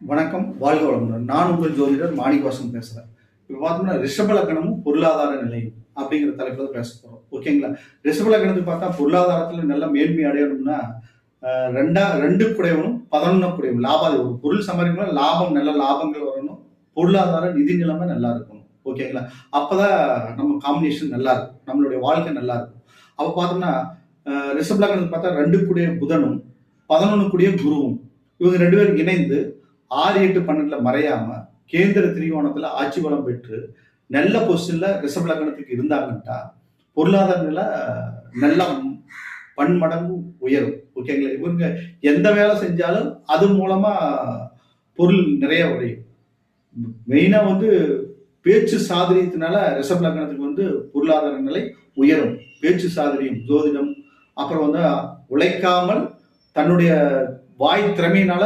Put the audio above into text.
வணக்கம், வாழ்க வளமுடன். நான் உங்கள் ஜோதிடர் மாணிக்கவாசன் பேசுறேன். இப்ப பார்த்தோம்னா, ரிஷப லக்னமும் பொருளாதார நிலையும் அப்படிங்கிற தலைப்புல தான் பேச போறோம். ஓகேங்களா? ரிஷப லக்னத்துக்கு பார்த்தா பொருளாதாரத்துல நல்ல மேன்மை அடையணும்னா, 2 குடையவனும் 11 குடையவன் லாபாதி ஒரு பொருள் சம்பாதிக்கணும்னா லாபம் நல்ல லாபங்கள் வரணும். பொருளாதார நிதி நிலைமை நல்லா இருக்கணும். ஓகேங்களா? அப்பதான் நம்ம காம்பினேஷன் நல்லா இருக்கும். நம்மளுடைய வாழ்க்கை நல்லா இருக்கும். அப்ப பார்த்தோம்னா, ரிஷப லக்னத்துக்கு பார்த்தா 2 கூடிய புதனும் 11 கூடிய குருவும் இவங்க 2 பேரும் இணைந்து 6, 8, 12 மறையாம கேந்திர திரிகோணத்துல ஆட்சி பலம் பெற்று நல்ல பொசிஷன்ல ரிஷப லக்னத்துக்கு இருந்தாங்கன்ட்டா பொருளாதார நிலை நல்ல பன்மடங்கு உயரும். ஓகேங்களா? இவங்க எந்த வேலை செஞ்சாலும் அது மூலமா பொருள் நிறைய உடையும். மெயினா பேச்சு சாதுரியத்தினால ரிஷப லக்னத்துக்கு பொருளாதார நிலை உயரும். பேச்சு சாதுரியம், ஜோதிடம், அப்புறம் உழைக்காமல் தன்னுடைய வாய் திறமையினால